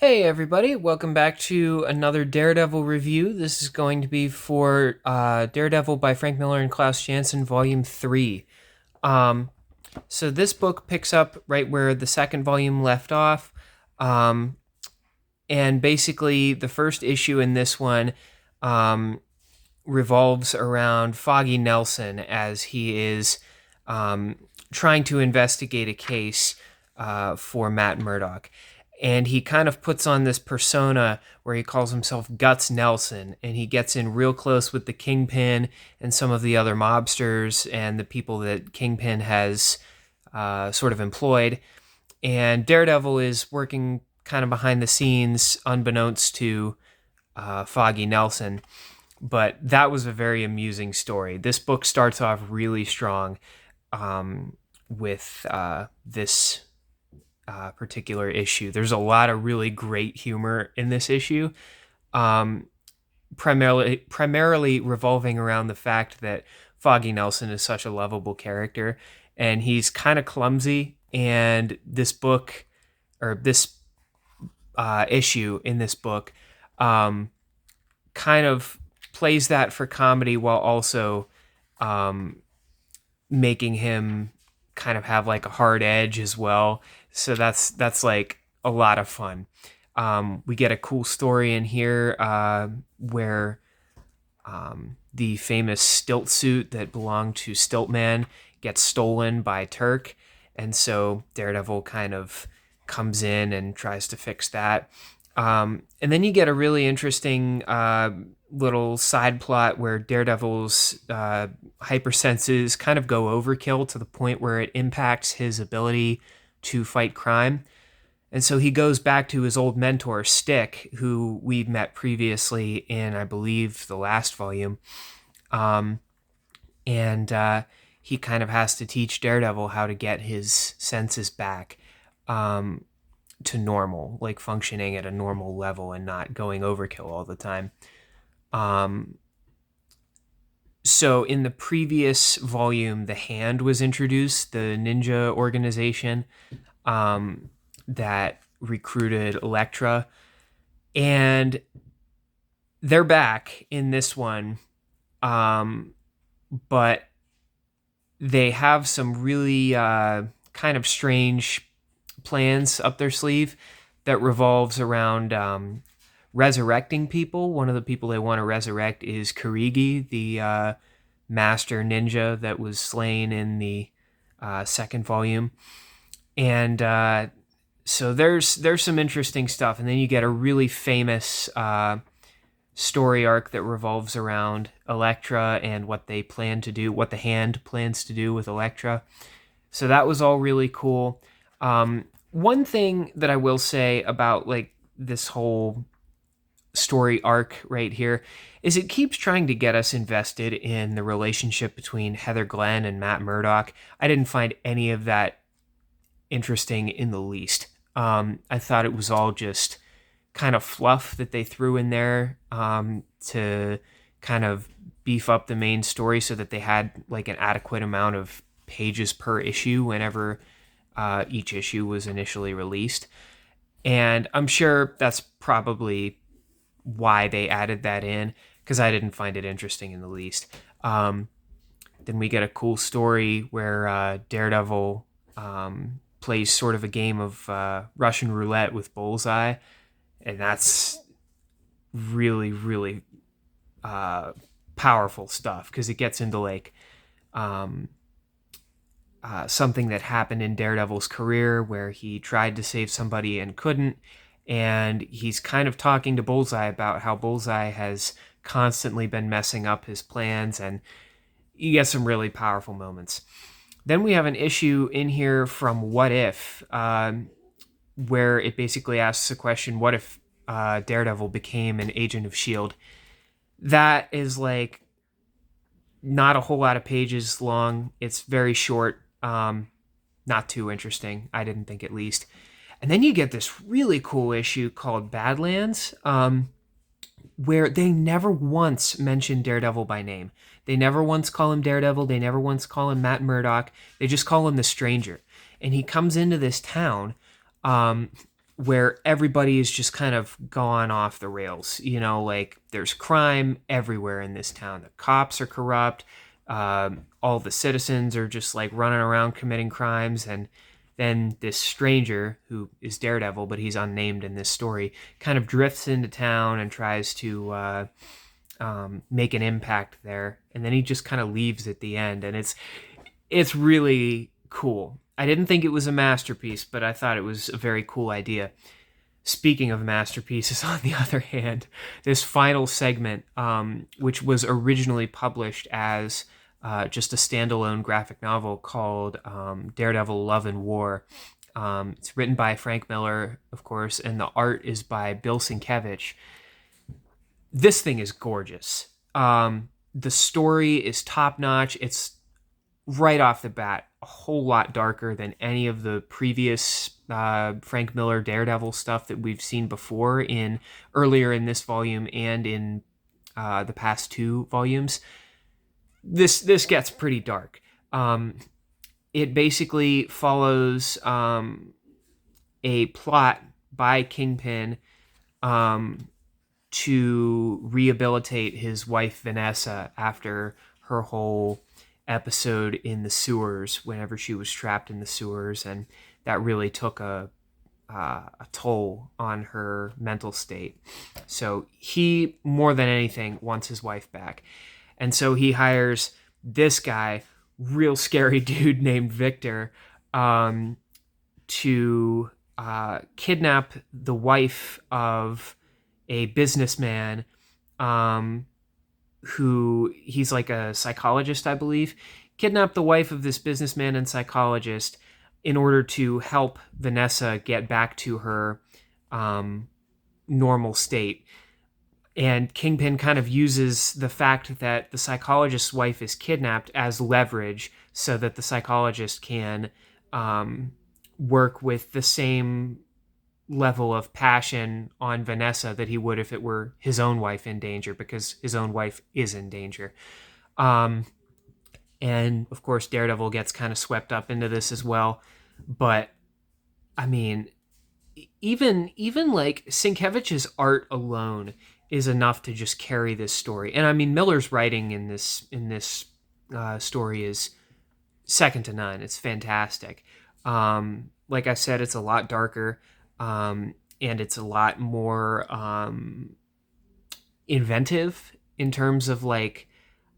Hey everybody, welcome back to another Daredevil review. This is going to be for Daredevil by Frank Miller and Klaus Janson, Volume 3. So this book picks up right where the second volume left off. Um, and basically, the first issue in this one revolves around Foggy Nelson as he is trying to investigate a case for Matt Murdock. And he kind of puts on this persona where he calls himself Guts Nelson, and he gets in real close with the Kingpin and some of the other mobsters and the people that Kingpin has sort of employed. And Daredevil is working kind of behind the scenes, unbeknownst to Foggy Nelson. But that was a very amusing story. This book starts off really strong with this particular issue. There's a lot of really great humor in this issue, primarily revolving around the fact that Foggy Nelson is such a lovable character, and he's kind of clumsy. And this book, or this issue in this book, kind of plays that for comedy while also making him kind of have like a hard edge as well. So that's like a lot of fun. We get a cool story in here where the famous stilt suit that belonged to Stiltman gets stolen by Turk. And so Daredevil kind of comes in and tries to fix that. And then you get a really interesting little side plot where Daredevil's hypersenses kind of go overkill to the point where it impacts his ability to fight crime. And so he goes back to his old mentor, Stick, who we've met previously in, I believe, the last volume. And he kind of has to teach Daredevil how to get his senses back to normal, like functioning at a normal level and not going overkill all the time. So in the previous volume, the Hand was introduced, the ninja organization that recruited Elektra, and they're back in this one, but they have some really kind of strange plans up their sleeve that revolves around resurrecting people. One of the people they want to resurrect is Karigi, the master ninja that was slain in the second volume. And so there's some interesting stuff. And then you get a really famous story arc that revolves around Elektra and what they plan to do, what the Hand plans to do with Elektra. So that was all really cool. One thing that I will say about like this whole story arc right here is it keeps trying to get us invested in the relationship between Heather Glenn and Matt Murdock. I didn't find any of that interesting in the least. I thought it was all just kind of fluff that they threw in there to kind of beef up the main story so that they had like an adequate amount of pages per issue whenever each issue was initially released. And I'm sure that's probably why they added that in, because I didn't find it interesting in the least. Then we get a cool story where Daredevil plays sort of a game of Russian roulette with Bullseye, and that's really, really powerful stuff because it gets into like something that happened in Daredevil's career where he tried to save somebody and couldn't. And he's kind of talking to Bullseye about how Bullseye has constantly been messing up his plans, and you get some really powerful moments. Then we have an issue in here from What If, where it basically asks the question, what if Daredevil became an agent of S.H.I.E.L.D.? That is like not a whole lot of pages long. It's very short, not too interesting, I didn't think, at least. And then you get this really cool issue called Badlands, where they never once mention Daredevil by name. They never once call him Daredevil. They never once call him Matt Murdock. They just call him the Stranger. And he comes into this town where everybody is just kind of gone off the rails. Like there's crime everywhere in this town. The cops are corrupt. All the citizens are just like running around committing crimes. And then this stranger, who is Daredevil, but he's unnamed in this story, kind of drifts into town and tries to make an impact there. And then he just kind of leaves at the end. And it's really cool. I didn't think it was a masterpiece, but I thought it was a very cool idea. Speaking of masterpieces, on the other hand, this final segment, which was originally published as just a standalone graphic novel called Daredevil Love and War. It's written by Frank Miller, of course, and the art is by Bill Sienkiewicz. This thing is gorgeous. The story is top-notch. It's right off the bat a whole lot darker than any of the previous Frank Miller Daredevil stuff that we've seen before earlier in this volume and in the past 2 volumes. This gets pretty dark. It basically follows a plot by Kingpin to rehabilitate his wife Vanessa after her whole episode in the sewers, whenever she was trapped in the sewers, and that really took a toll on her mental state. So he, more than anything, wants his wife back. And so he hires this guy, real scary dude named Victor, to kidnap the wife of a businessman who, he's like a psychologist, I believe, kidnap the wife of this businessman and psychologist in order to help Vanessa get back to her normal state. And Kingpin kind of uses the fact that the psychologist's wife is kidnapped as leverage so that the psychologist can work with the same level of passion on Vanessa that he would if it were his own wife in danger, because his own wife is in danger. And of course, Daredevil gets kind of swept up into this as well. But I mean, even like Sienkiewicz's art alone is enough to just carry this story. And I mean, Miller's writing in this story is second to none. It's fantastic. Like I said, it's a lot darker. And it's a lot more inventive in terms of like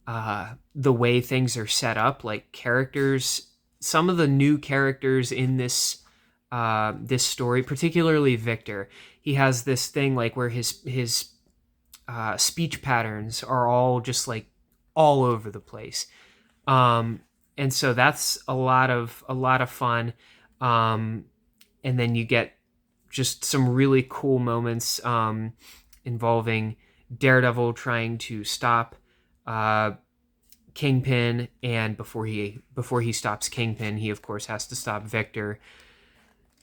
the way things are set up. Like characters, some of the new characters in this story, particularly Victor, he has this thing like where his speech patterns are all just like all over the place, and so that's a lot of fun. And then you get just some really cool moments involving Daredevil trying to stop Kingpin, and before he stops Kingpin, he of course has to stop Victor.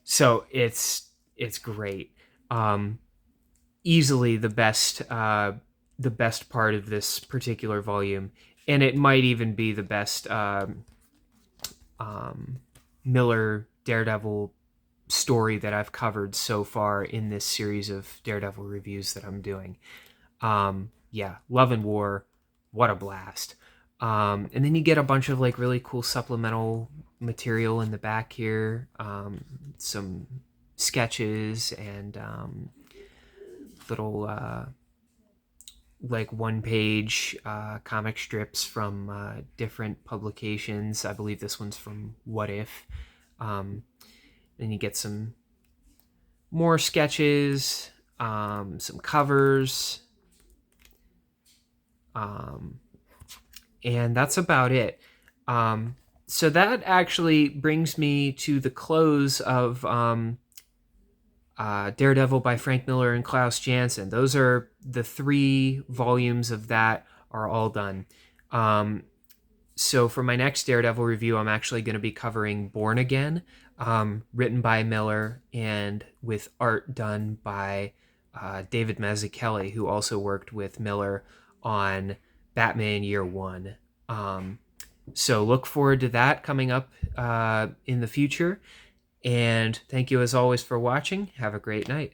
So it's great. Easily the best part of this particular volume, and it might even be the best Miller Daredevil story that I've covered so far in this series of Daredevil reviews that I'm doing. Yeah, Love and War, what a blast. And then you get a bunch of like really cool supplemental material in the back here, some sketches and little like one-page comic strips from different publications. I believe this one's from What If. Then you get some more sketches, some covers, and that's about it. So that actually brings me to the close of Daredevil by Frank Miller and Klaus Janson. Those are the 3 volumes of that are all done. So for my next Daredevil review, I'm actually going to be covering Born Again, written by Miller and with art done by David Mazzucchelli, who also worked with Miller on Batman Year One. So look forward to that coming up in the future. And thank you as always for watching. Have a great night.